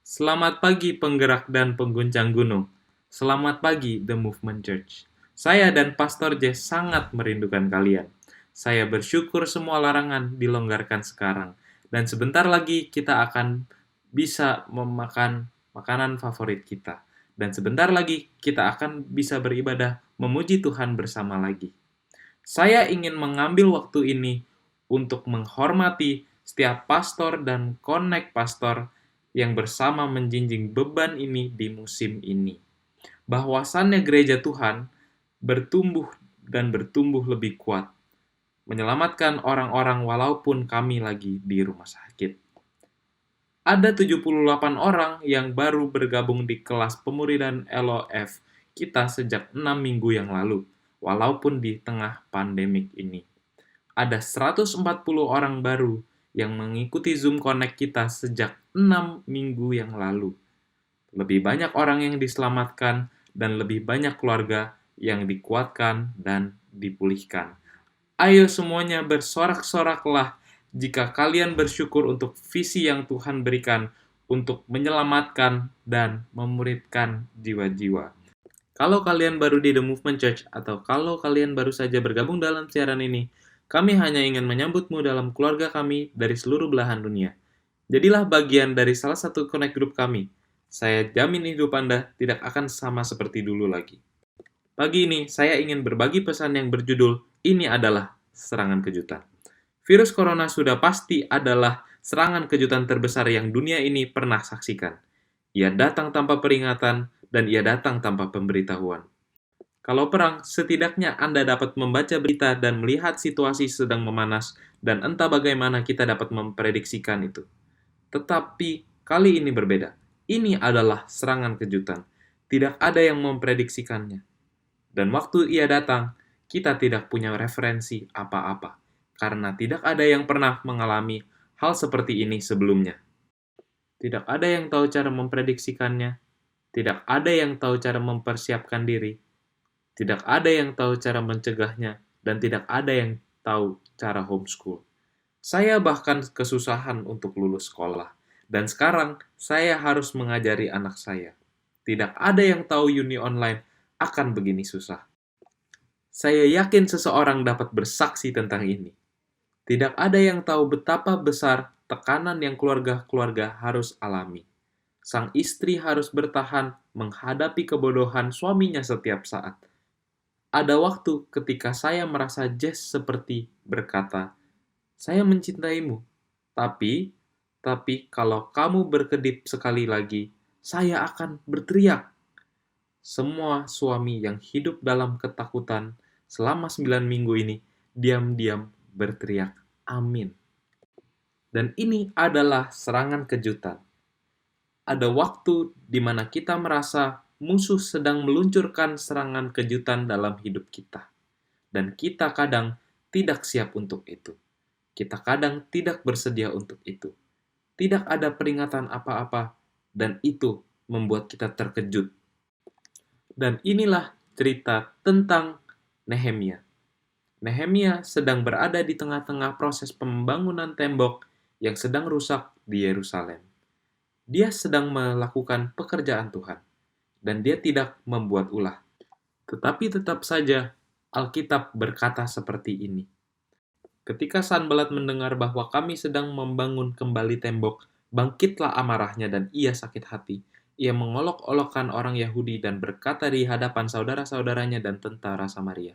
Selamat pagi penggerak dan pengguncang gunung. Selamat pagi The Movement Church. Saya dan Pastor Jess sangat merindukan kalian. Saya bersyukur semua larangan dilonggarkan sekarang. Dan sebentar lagi kita akan bisa memakan makanan favorit kita. Dan sebentar lagi kita akan bisa beribadah memuji Tuhan bersama lagi. Saya ingin mengambil waktu ini untuk menghormati setiap pastor dan connect pastor yang bersama menjinjing beban ini di musim ini. Bahwasannya gereja Tuhan bertumbuh dan bertumbuh lebih kuat, menyelamatkan orang-orang walaupun kami lagi di rumah sakit. Ada 78 orang yang baru bergabung di kelas pemuridan LOF kita sejak 6 minggu yang lalu, walaupun di tengah pandemik ini. Ada 140 orang baru yang mengikuti Zoom Connect kita sejak 6 minggu yang lalu. Lebih banyak orang yang diselamatkan dan lebih banyak keluarga yang dikuatkan dan dipulihkan. Ayo semuanya bersorak-soraklah jika kalian bersyukur untuk visi yang Tuhan berikan untuk menyelamatkan dan memuridkan jiwa-jiwa. Kalau kalian baru di The Movement Church atau kalau kalian baru saja bergabung dalam siaran ini, kami hanya ingin menyambutmu dalam keluarga kami dari seluruh belahan dunia. Jadilah bagian dari salah satu connect group kami. Saya jamin hidup Anda tidak akan sama seperti dulu lagi. Pagi ini, saya ingin berbagi pesan yang berjudul, ini adalah serangan kejutan. Virus corona sudah pasti adalah serangan kejutan terbesar yang dunia ini pernah saksikan. Ia datang tanpa peringatan, dan ia datang tanpa pemberitahuan. Kalau perang, setidaknya Anda dapat membaca berita dan melihat situasi sedang memanas, dan entah bagaimana kita dapat memprediksikan itu. Tetapi kali ini berbeda. Ini adalah serangan kejutan. Tidak ada yang memprediksikannya. Dan waktu ia datang, kita tidak punya referensi apa-apa, karena tidak ada yang pernah mengalami hal seperti ini sebelumnya. Tidak ada yang tahu cara memprediksikannya, tidak ada yang tahu cara mempersiapkan diri, tidak ada yang tahu cara mencegahnya, dan tidak ada yang tahu cara homeschool. Saya bahkan kesusahan untuk lulus sekolah, dan sekarang saya harus mengajari anak saya. Tidak ada yang tahu uni online akan begini susah. Saya yakin seseorang dapat bersaksi tentang ini. Tidak ada yang tahu betapa besar tekanan yang keluarga-keluarga harus alami. Sang istri harus bertahan menghadapi kebodohan suaminya setiap saat. Ada waktu ketika saya merasa Jess seperti berkata, "Saya mencintaimu, tapi kalau kamu berkedip sekali lagi, saya akan berteriak." Semua suami yang hidup dalam ketakutan selama 9 minggu ini diam-diam berteriak, "Amin." Dan ini adalah serangan kejutan. Ada waktu di mana kita merasa musuh sedang meluncurkan serangan kejutan dalam hidup kita. Dan kita kadang tidak siap untuk itu. Kita kadang tidak bersedia untuk itu. Tidak ada peringatan apa-apa, dan itu membuat kita terkejut. Dan inilah cerita tentang Nehemia. Nehemia sedang berada di tengah-tengah proses pembangunan tembok yang sedang rusak di Yerusalem. Dia sedang melakukan pekerjaan Tuhan, dan dia tidak membuat ulah. Tetapi tetap saja Alkitab berkata seperti ini. Ketika Sanballat mendengar bahwa kami sedang membangun kembali tembok, bangkitlah amarahnya dan ia sakit hati. Ia mengolok-olokkan orang Yahudi dan berkata di hadapan saudara-saudaranya dan tentara Samaria,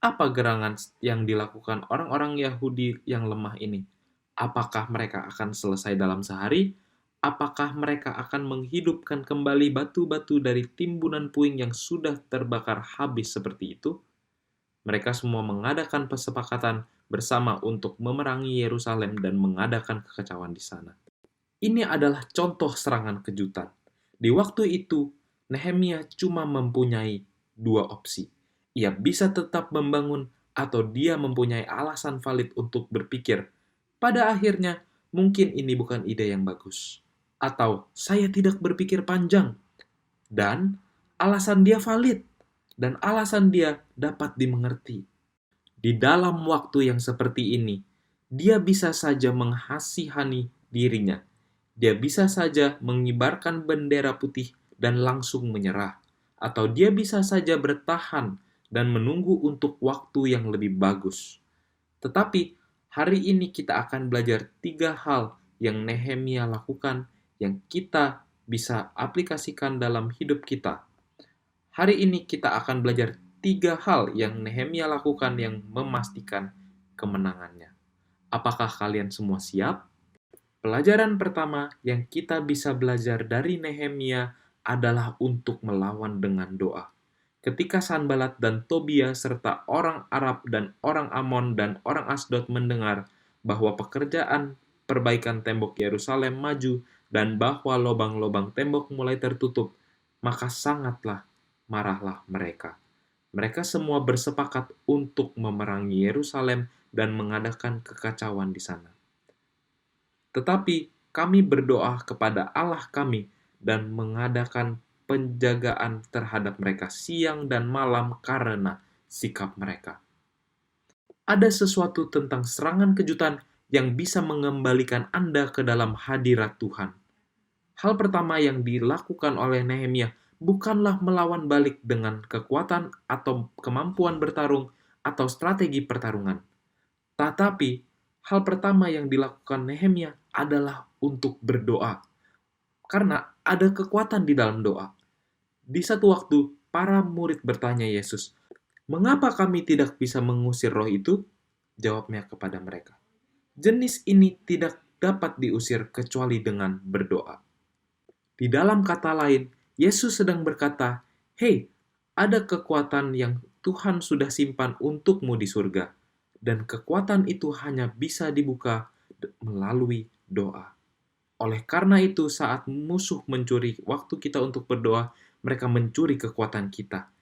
"Apa gerangan yang dilakukan orang-orang Yahudi yang lemah ini? Apakah mereka akan selesai dalam sehari? Apakah mereka akan menghidupkan kembali batu-batu dari timbunan puing yang sudah terbakar habis seperti itu?" Mereka semua mengadakan kesepakatan bersama untuk memerangi Yerusalem dan mengadakan kekacauan di sana. Ini adalah contoh serangan kejutan. Di waktu itu, Nehemia cuma mempunyai dua opsi. Ia bisa tetap membangun atau dia mempunyai alasan valid untuk berpikir, pada akhirnya mungkin ini bukan ide yang bagus. Atau saya tidak berpikir panjang. Dan alasan dia valid. Dan alasan dia dapat dimengerti. Di dalam waktu yang seperti ini, dia bisa saja menghasihani dirinya. Dia bisa saja mengibarkan bendera putih dan langsung menyerah, atau dia bisa saja bertahan dan menunggu untuk waktu yang lebih bagus. Tetapi hari ini kita akan belajar 3 hal yang Nehemia lakukan yang kita bisa aplikasikan dalam hidup kita. Hari ini kita akan belajar 3 hal yang Nehemia lakukan yang memastikan kemenangannya. Apakah kalian semua siap? Pelajaran pertama yang kita bisa belajar dari Nehemia adalah untuk melawan dengan doa. Ketika Sanbalat dan Tobia serta orang Arab dan orang Amon dan orang Asdod mendengar bahwa pekerjaan perbaikan tembok Yerusalem maju dan bahwa lubang-lubang tembok mulai tertutup, maka sangatlah marahlah mereka. Mereka semua bersepakat untuk memerangi Yerusalem dan mengadakan kekacauan di sana. Tetapi kami berdoa kepada Allah kami dan mengadakan penjagaan terhadap mereka siang dan malam karena sikap mereka. Ada sesuatu tentang serangan kejutan yang bisa mengembalikan Anda ke dalam hadirat Tuhan. Hal pertama yang dilakukan oleh Nehemia bukanlah melawan balik dengan kekuatan atau kemampuan bertarung atau strategi pertarungan. Tetapi, hal pertama yang dilakukan Nehemia adalah untuk berdoa. Karena ada kekuatan di dalam doa. Di satu waktu, para murid bertanya Yesus, "Mengapa kami tidak bisa mengusir roh itu?" Jawabnya kepada mereka, "Jenis ini tidak dapat diusir kecuali dengan berdoa." Di dalam kata lain, Yesus sedang berkata, "Hei, ada kekuatan yang Tuhan sudah simpan untukmu di surga, dan kekuatan itu hanya bisa dibuka melalui doa." Oleh karena itu, saat musuh mencuri waktu kita untuk berdoa, mereka mencuri kekuatan kita.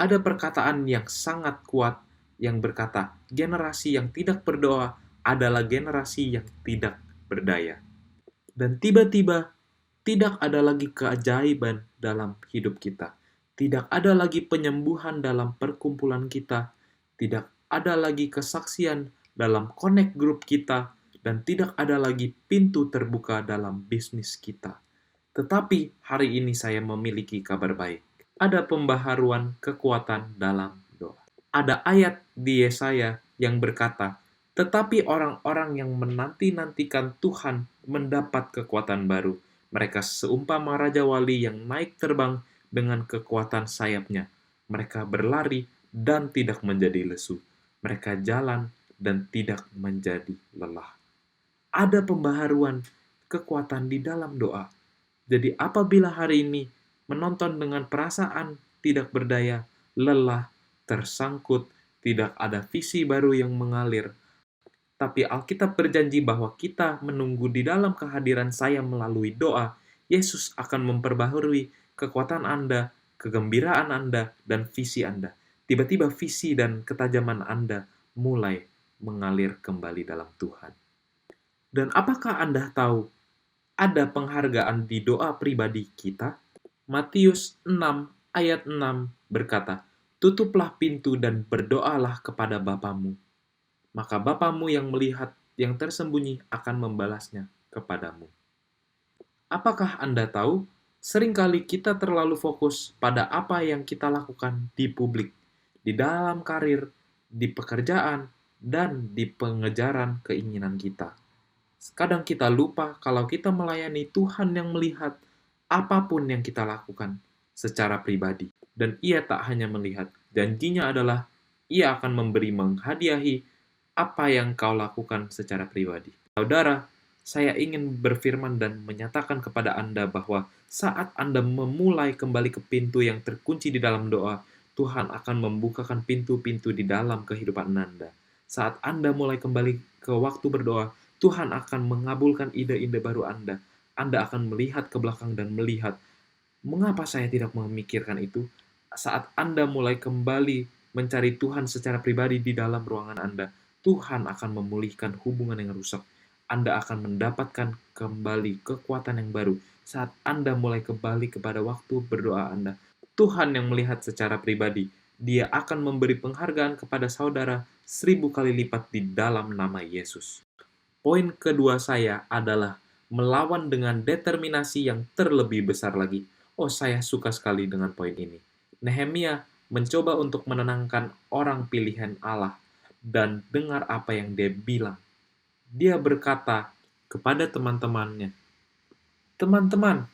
Ada perkataan yang sangat kuat yang berkata, generasi yang tidak berdoa adalah generasi yang tidak berdaya. Dan tiba-tiba, tidak ada lagi keajaiban dalam hidup kita. Tidak ada lagi penyembuhan dalam perkumpulan kita. Tidak ada lagi kesaksian dalam connect group kita. Dan tidak ada lagi pintu terbuka dalam bisnis kita. Tetapi hari ini saya memiliki kabar baik. Ada pembaharuan kekuatan dalam doa. Ada ayat di Yesaya yang berkata, "Tetapi orang-orang yang menanti-nantikan Tuhan mendapat kekuatan baru. Mereka seumpama raja wali yang naik terbang dengan kekuatan sayapnya. Mereka berlari dan tidak menjadi lesu. Mereka jalan dan tidak menjadi lelah." Ada pembaharuan kekuatan di dalam doa. Jadi apabila hari ini menonton dengan perasaan tidak berdaya, lelah, tersangkut, tidak ada visi baru yang mengalir, tapi Alkitab berjanji bahwa kita menunggu di dalam kehadiran Saya melalui doa, Yesus akan memperbaharui kekuatan Anda, kegembiraan Anda, dan visi Anda. Tiba-tiba visi dan ketajaman Anda mulai mengalir kembali dalam Tuhan. Dan apakah Anda tahu ada penghargaan di doa pribadi kita? Matius 6 ayat 6 berkata, "Tutuplah pintu dan berdoalah kepada Bapamu. Maka Bapamu yang melihat yang tersembunyi akan membalasnya kepadamu." Apakah Anda tahu? Seringkali kita terlalu fokus pada apa yang kita lakukan di publik, di dalam karir, di pekerjaan, dan di pengejaran keinginan kita. Kadang kita lupa kalau kita melayani Tuhan yang melihat apapun yang kita lakukan secara pribadi. Dan Ia tak hanya melihat, janjinya adalah Ia akan memberi menghadiahi apa yang kau lakukan secara pribadi. Saudara, saya ingin berfirman dan menyatakan kepada Anda bahwa saat Anda memulai kembali ke pintu yang terkunci di dalam doa, Tuhan akan membukakan pintu-pintu di dalam kehidupan Anda. Saat Anda mulai kembali ke waktu berdoa, Tuhan akan mengabulkan ide-ide baru Anda. Anda akan melihat ke belakang dan melihat, mengapa saya tidak memikirkan itu? Saat Anda mulai kembali mencari Tuhan secara pribadi di dalam ruangan Anda, Tuhan akan memulihkan hubungan yang rusak. Anda akan mendapatkan kembali kekuatan yang baru saat Anda mulai kembali kepada waktu berdoa Anda. Tuhan yang melihat secara pribadi, Dia akan memberi penghargaan kepada saudara 1000 kali lipat di dalam nama Yesus. Poin kedua saya adalah melawan dengan determinasi yang terlebih besar lagi. Oh, saya suka sekali dengan poin ini. Nehemia mencoba untuk menenangkan orang pilihan Allah dan dengar apa yang dia bilang. Dia berkata kepada teman-temannya, "Teman-teman,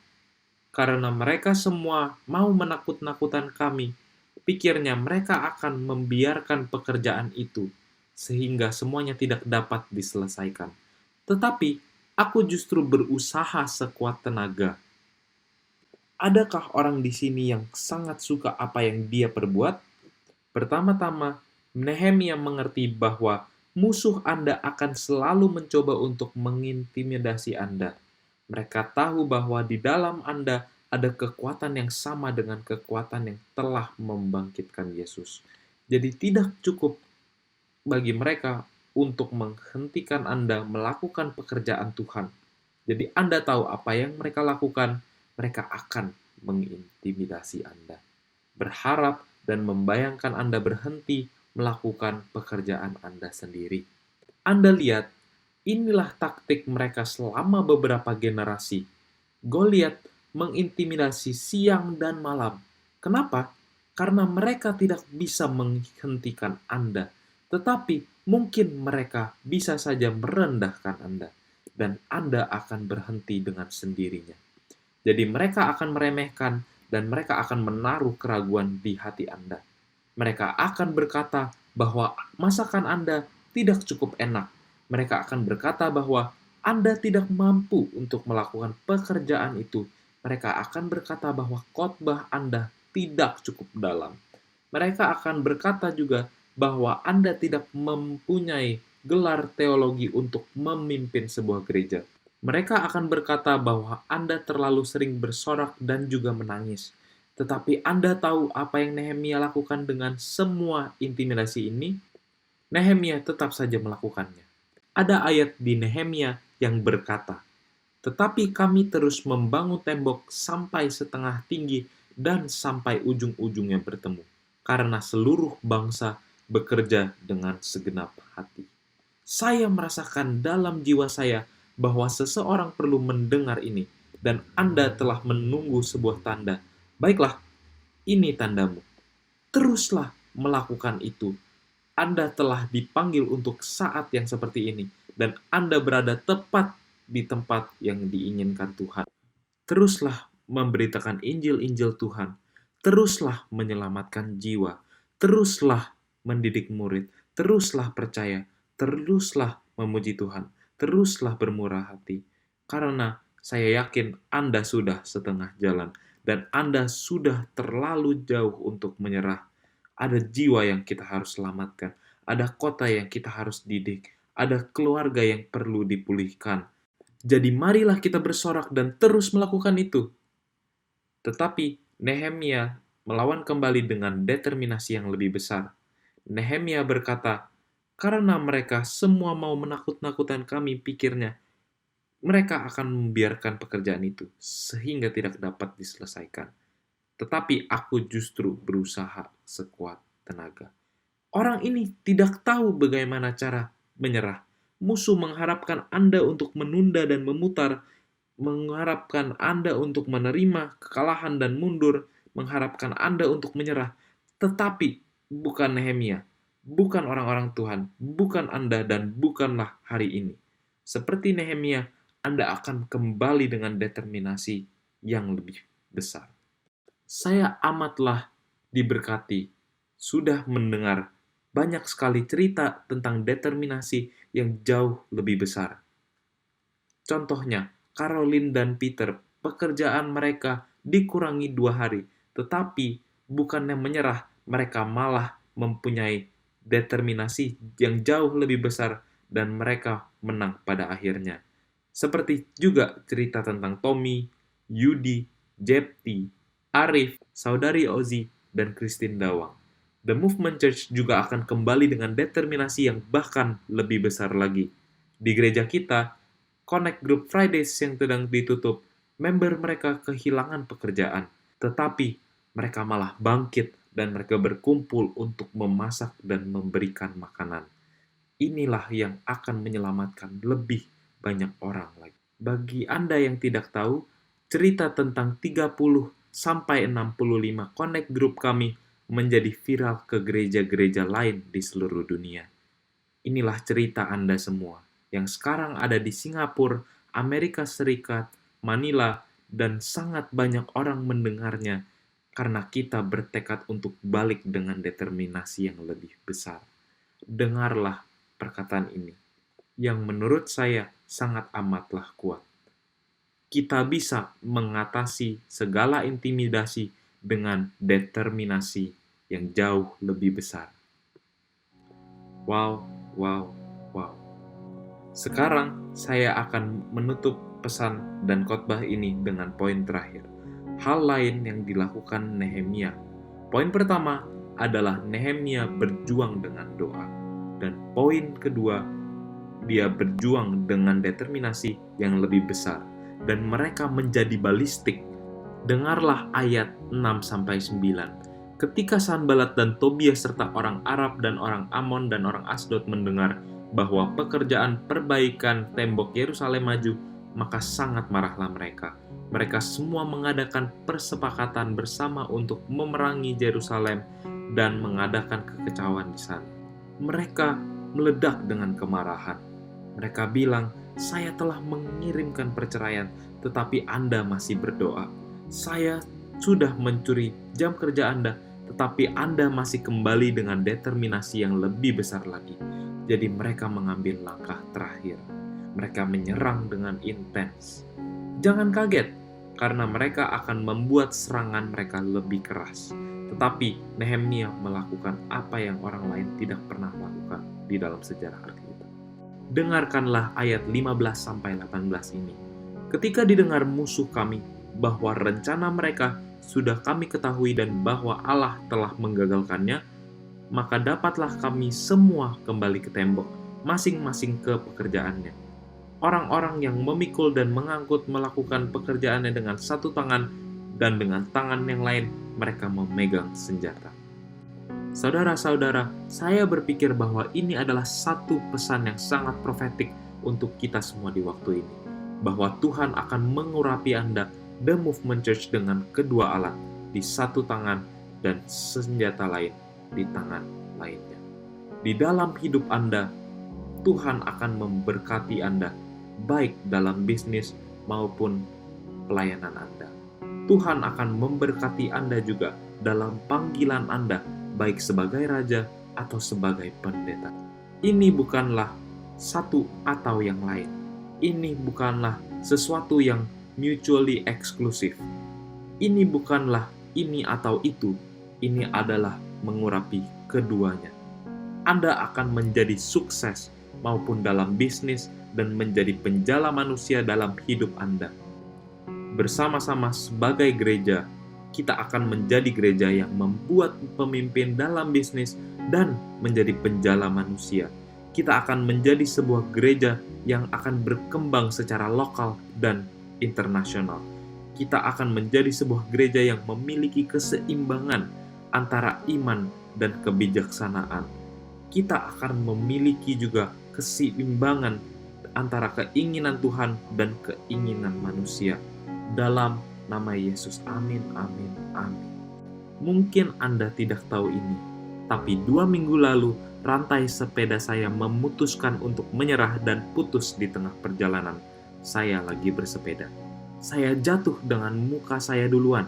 karena mereka semua mau menakut-nakutan kami, pikirnya mereka akan membiarkan pekerjaan itu, sehingga semuanya tidak dapat diselesaikan. Tetapi, aku justru berusaha sekuat tenaga. Adakah orang di sini yang sangat suka apa yang dia perbuat?" Pertama-tama, Nehemia mengerti bahwa musuh Anda akan selalu mencoba untuk mengintimidasi Anda. Mereka tahu bahwa di dalam Anda ada kekuatan yang sama dengan kekuatan yang telah membangkitkan Yesus. Jadi tidak cukup bagi mereka untuk menghentikan Anda melakukan pekerjaan Tuhan. Jadi Anda tahu apa yang mereka lakukan, mereka akan mengintimidasi Anda. Berharap dan membayangkan Anda berhenti melakukan pekerjaan Anda sendiri. Anda lihat, inilah taktik mereka selama beberapa generasi. Goliat mengintimidasi siang dan malam. Kenapa? Karena mereka tidak bisa menghentikan Anda, tetapi mungkin mereka bisa saja merendahkan Anda, dan Anda akan berhenti dengan sendirinya. Jadi mereka akan meremehkan dan mereka akan menaruh keraguan di hati Anda. Mereka akan berkata bahwa masakan Anda tidak cukup enak. Mereka akan berkata bahwa Anda tidak mampu untuk melakukan pekerjaan itu. Mereka akan berkata bahwa khotbah Anda tidak cukup dalam. Mereka akan berkata juga bahwa Anda tidak mempunyai gelar teologi untuk memimpin sebuah gereja. Mereka akan berkata bahwa Anda terlalu sering bersorak dan juga menangis. Tetapi Anda tahu apa yang Nehemia lakukan dengan semua intimidasi ini? Nehemia tetap saja melakukannya. Ada ayat di Nehemia yang berkata, "Tetapi kami terus membangun tembok sampai setengah tinggi dan sampai ujung-ujungnya bertemu, karena seluruh bangsa bekerja dengan segenap hati." Saya merasakan dalam jiwa saya bahwa seseorang perlu mendengar ini, dan Anda telah menunggu sebuah tanda. Baiklah, ini tandamu. Teruslah melakukan itu. Anda telah dipanggil untuk saat yang seperti ini, dan Anda berada tepat di tempat yang diinginkan Tuhan. Teruslah memberitakan Injil-Injil Tuhan. Teruslah menyelamatkan jiwa. Teruslah mendidik murid. Teruslah percaya. Teruslah memuji Tuhan. Teruslah bermurah hati. Karena saya yakin Anda sudah setengah jalan dan Anda sudah terlalu jauh untuk menyerah. Ada jiwa yang kita harus selamatkan. Ada kota yang kita harus didik. Ada keluarga yang perlu dipulihkan. Jadi marilah kita bersorak dan terus melakukan itu. Tetapi Nehemia melawan kembali dengan determinasi yang lebih besar. Nehemia berkata, "Karena mereka semua mau menakut-nakutan kami, pikirnya mereka akan membiarkan pekerjaan itu sehingga tidak dapat diselesaikan. Tetapi aku justru berusaha sekuat tenaga." Orang ini tidak tahu bagaimana cara menyerah. Musuh mengharapkan Anda untuk menunda dan memutar, mengharapkan Anda untuk menerima kekalahan dan mundur, mengharapkan Anda untuk menyerah. Tetapi bukan Nehemia, bukan orang-orang Tuhan, bukan Anda dan bukanlah hari ini. Seperti Nehemia, Anda akan kembali dengan determinasi yang lebih besar. Saya amatlah diberkati, sudah mendengar banyak sekali cerita tentang determinasi yang jauh lebih besar. Contohnya, Caroline dan Peter, pekerjaan mereka dikurangi 2 hari, tetapi bukannya menyerah, mereka malah mempunyai determinasi yang jauh lebih besar dan mereka menang pada akhirnya. Seperti juga cerita tentang Tommy, Yudi, Jepti, Arif, Saudari Ozi, dan Christine Dawang. The Movement Church juga akan kembali dengan determinasi yang bahkan lebih besar lagi. Di gereja kita, Connect Group Fridays yang sedang ditutup, member mereka kehilangan pekerjaan. Tetapi mereka malah bangkit dan mereka berkumpul untuk memasak dan memberikan makanan. Inilah yang akan menyelamatkan lebih banyak orang lagi. Bagi Anda yang tidak tahu, cerita tentang 30 sampai 65 Connect Group kami menjadi viral ke gereja-gereja lain di seluruh dunia. Inilah cerita Anda semua yang sekarang ada di Singapura, Amerika Serikat, Manila, dan sangat banyak orang mendengarnya karena kita bertekad untuk balik dengan determinasi yang lebih besar. Dengarlah perkataan ini, yang menurut saya sangat amatlah kuat. Kita bisa mengatasi segala intimidasi dengan determinasi yang jauh lebih besar. Wow, wow, wow. Sekarang saya akan menutup pesan dan khotbah ini dengan poin terakhir. Hal lain yang dilakukan Nehemia. Poin pertama adalah Nehemia berjuang dengan doa. Dan poin kedua, dia berjuang dengan determinasi yang lebih besar. Dan mereka menjadi balistik. Dengarlah ayat 6-9. Ketika Sanbalat dan Tobias serta orang Arab dan orang Amon dan orang Asdod mendengar bahwa pekerjaan perbaikan tembok Yerusalem maju, maka sangat marahlah mereka. Mereka semua mengadakan persepakatan bersama untuk memerangi Yerusalem dan mengadakan kekacauan di sana. Mereka meledak dengan kemarahan. Mereka bilang, "Saya telah mengirimkan perceraian, tetapi Anda masih berdoa. Saya sudah mencuri jam kerja Anda, tetapi Anda masih kembali dengan determinasi yang lebih besar lagi." Jadi mereka mengambil langkah terakhir. Mereka menyerang dengan intens. Jangan kaget, karena mereka akan membuat serangan mereka lebih keras. Tetapi Nehemia melakukan apa yang orang lain tidak pernah lakukan di dalam sejarah Alkitab. Dengarkanlah ayat 15-18 ini. Ketika didengar musuh kami bahwa rencana mereka sudah kami ketahui dan bahwa Allah telah menggagalkannya, maka dapatlah kami semua kembali ke tembok, masing-masing ke pekerjaannya. Orang-orang yang memikul dan mengangkut melakukan pekerjaannya dengan satu tangan, dan dengan tangan yang lain mereka memegang senjata. Saudara-saudara, saya berpikir bahwa ini adalah satu pesan yang sangat profetik untuk kita semua di waktu ini. Bahwa Tuhan akan mengurapi Anda, The Movement Church, dengan kedua alat, di satu tangan dan senjata lain di tangan lainnya. Di dalam hidup Anda, Tuhan akan memberkati Anda, baik dalam bisnis maupun pelayanan Anda. Tuhan akan memberkati Anda juga dalam panggilan Anda, baik sebagai raja atau sebagai pendeta. Ini bukanlah satu atau yang lain. Ini bukanlah sesuatu yang mutually exclusive. Ini bukanlah ini atau itu. Ini adalah mengurapi keduanya. Anda akan menjadi sukses maupun dalam bisnis dan menjadi penjala manusia dalam hidup Anda. Bersama-sama sebagai gereja, kita akan menjadi gereja yang membuat pemimpin dalam bisnis dan menjadi penjala manusia. Kita akan menjadi sebuah gereja yang akan berkembang secara lokal dan internasional. Kita akan menjadi sebuah gereja yang memiliki keseimbangan antara iman dan kebijaksanaan. Kita akan memiliki juga keseimbangan antara keinginan Tuhan dan keinginan manusia. Dalam nama Yesus, amin, amin, amin. Mungkin Anda tidak tahu ini, tapi 2 minggu lalu rantai sepeda saya memutuskan untuk menyerah dan putus di tengah perjalanan. Saya lagi bersepeda. Saya jatuh dengan muka saya duluan,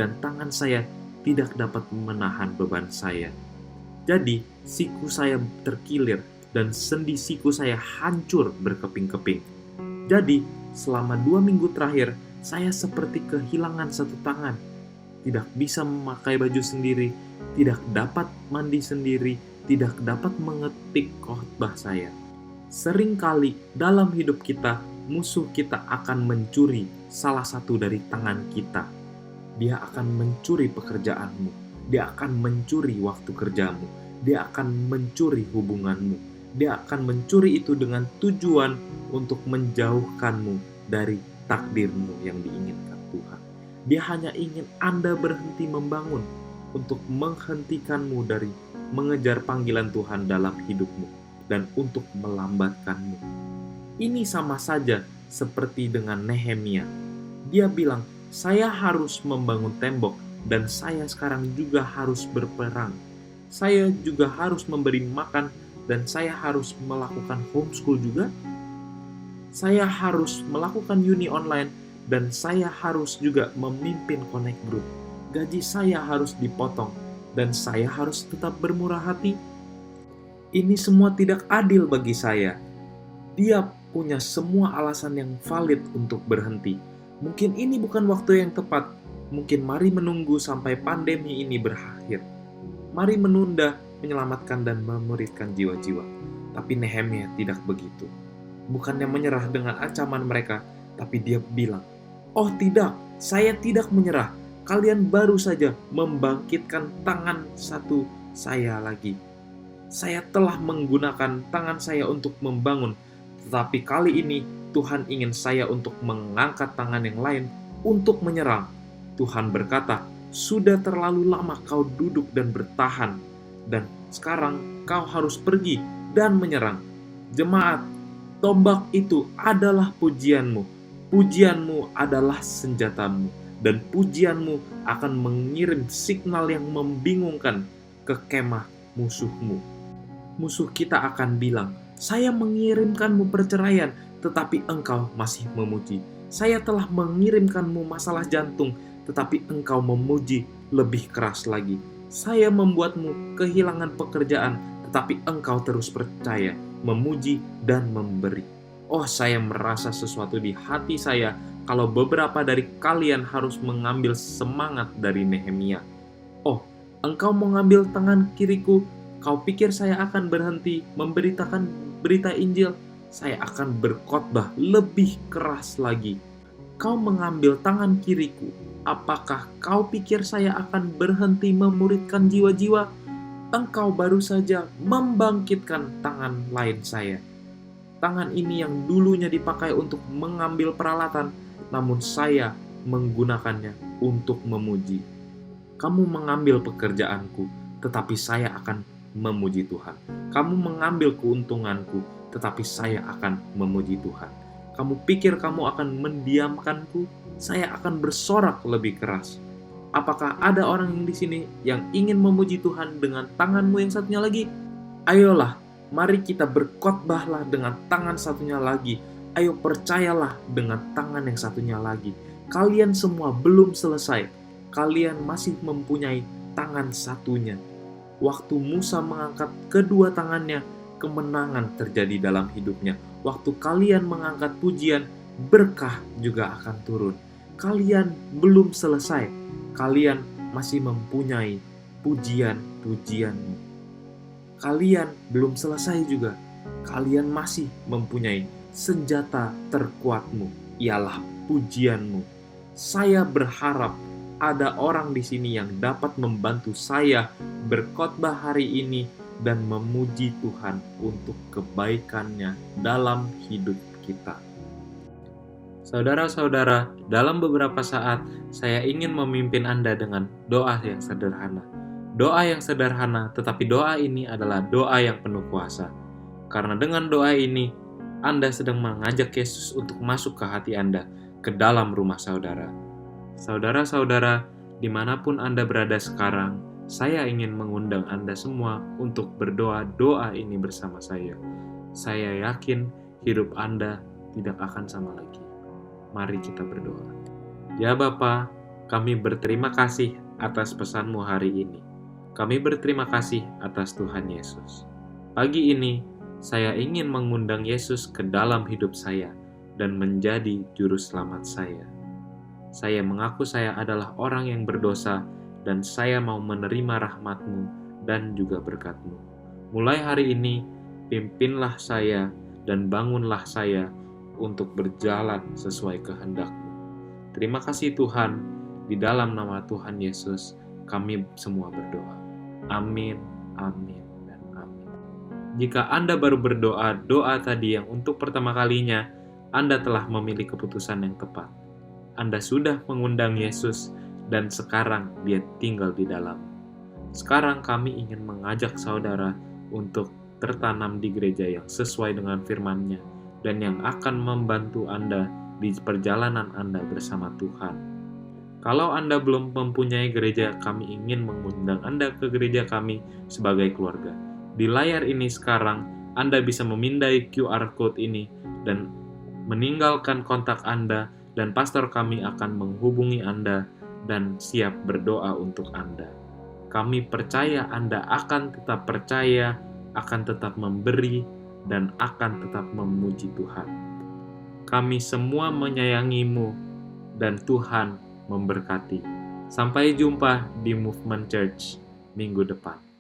dan tangan saya tidak dapat menahan beban saya. Jadi, siku saya terkilir, dan sendi siku saya hancur berkeping-keping. Jadi, selama 2 minggu terakhir, saya seperti kehilangan satu tangan. Tidak bisa memakai baju sendiri, tidak dapat mandi sendiri, tidak dapat mengetik khotbah saya. Seringkali dalam hidup kita, musuh kita akan mencuri salah satu dari tangan kita. Dia akan mencuri pekerjaanmu, dia akan mencuri waktu kerjamu, dia akan mencuri hubunganmu, dia akan mencuri itu dengan tujuan untuk menjauhkanmu dari takdirmu yang diinginkan Tuhan. Dia hanya ingin Anda berhenti membangun untuk menghentikanmu dari mengejar panggilan Tuhan dalam hidupmu dan untuk melambatkanmu. Ini sama saja seperti dengan Nehemia. Dia bilang, saya harus membangun tembok dan saya sekarang juga harus berperang. Saya juga harus memberi makan dan saya harus melakukan homeschool juga. Saya harus melakukan uni online dan saya harus juga memimpin connect group. Gaji saya harus dipotong dan saya harus tetap bermurah hati. Ini semua tidak adil bagi saya. Dia punya semua alasan yang valid untuk berhenti. Mungkin ini bukan waktu yang tepat. Mungkin mari menunggu sampai pandemi ini berakhir. Mari menunda, menyelamatkan dan memuridkan jiwa-jiwa. Tapi Nehemia tidak begitu. Bukannya menyerah dengan ancaman mereka, tapi dia bilang, "Oh tidak, saya tidak menyerah. Kalian baru saja membangkitkan tangan satu saya lagi. Saya telah menggunakan tangan saya untuk membangun, tetapi kali ini Tuhan ingin saya untuk mengangkat tangan yang lain untuk menyerang." Tuhan berkata, "Sudah terlalu lama kau duduk dan bertahan, dan sekarang kau harus pergi dan menyerang." Jemaat, tombak itu adalah pujianmu. Pujianmu adalah senjatamu, dan pujianmu akan mengirim signal yang membingungkan ke kemah musuhmu. Musuh kita akan bilang, "Saya mengirimkanmu perceraian, tetapi engkau masih memuji. Saya telah mengirimkanmu masalah jantung, tetapi engkau memuji lebih keras lagi. Saya membuatmu kehilangan pekerjaan, tetapi engkau terus percaya, memuji dan memberi." Oh, saya merasa sesuatu di hati saya kalau beberapa dari kalian harus mengambil semangat dari Nehemia. Oh, engkau mau ngambil tangan kiriku? Kau pikir saya akan berhenti memberitakan berita Injil? Saya akan berkhotbah lebih keras lagi. Kau mengambil tangan kiriku. Apakah kau pikir saya akan berhenti memuridkan jiwa-jiwa? Engkau baru saja membangkitkan tangan lain saya. Tangan ini yang dulunya dipakai untuk mengambil peralatan, namun saya menggunakannya untuk memuji. Kamu mengambil pekerjaanku, tetapi saya akan memuji Tuhan. Kamu mengambil keuntunganku, tetapi saya akan memuji Tuhan. Kamu pikir kamu akan mendiamkanku? Saya akan bersorak lebih keras. Apakah ada orang yang di sini yang ingin memuji Tuhan dengan tanganmu yang satunya lagi? Ayolah, mari kita berkhotbahlah dengan tangan satunya lagi. Ayo percayalah dengan tangan yang satunya lagi. Kalian semua belum selesai. Kalian masih mempunyai tangan satunya. Waktu Musa mengangkat kedua tangannya, kemenangan terjadi dalam hidupnya. Waktu kalian mengangkat pujian, berkah juga akan turun. Kalian belum selesai. Kalian masih mempunyai pujian-pujianmu. Kalian belum selesai juga. Kalian masih mempunyai senjata terkuatmu, ialah pujianmu. Saya berharap ada orang di sini yang dapat membantu saya berkhotbah hari ini dan memuji Tuhan untuk kebaikannya dalam hidup kita. Saudara-saudara, dalam beberapa saat saya ingin memimpin Anda dengan doa yang sederhana. Doa yang sederhana, tetapi doa ini adalah doa yang penuh kuasa. Karena dengan doa ini, Anda sedang mengajak Yesus untuk masuk ke hati Anda, ke dalam rumah saudara. Saudara-saudara, dimanapun Anda berada sekarang, saya ingin mengundang Anda semua untuk berdoa doa ini bersama saya. Saya yakin hidup Anda tidak akan sama lagi. Mari kita berdoa. Ya Bapa, kami berterima kasih atas pesan-Mu hari ini. Kami berterima kasih atas Tuhan Yesus. Pagi ini, saya ingin mengundang Yesus ke dalam hidup saya dan menjadi juru selamat saya. Saya mengaku saya adalah orang yang berdosa dan saya mau menerima rahmat-Mu dan juga berkat-Mu. Mulai hari ini, pimpinlah saya dan bangunlah saya untuk berjalan sesuai kehendak-Mu. Terima kasih Tuhan, di dalam nama Tuhan Yesus, kami semua berdoa. Amin, amin, dan amin. Jika Anda baru berdoa doa tadi yang untuk pertama kalinya, Anda telah memilih keputusan yang tepat. Anda sudah mengundang Yesus dan sekarang Dia tinggal di dalam. Sekarang kami ingin mengajak saudara untuk tertanam di gereja yang sesuai dengan firman-Nya dan yang akan membantu Anda di perjalanan Anda bersama Tuhan. Kalau Anda belum mempunyai gereja, kami ingin mengundang Anda ke gereja kami sebagai keluarga. Di layar ini sekarang, Anda bisa memindai QR code ini dan meninggalkan kontak Anda, dan pastor kami akan menghubungi Anda dan siap berdoa untuk Anda. Kami percaya Anda akan tetap percaya, akan tetap memberi, dan akan tetap memuji Tuhan. Kami semua menyayangimu, dan Tuhan memberkati. Sampai jumpa di Movement Church minggu depan.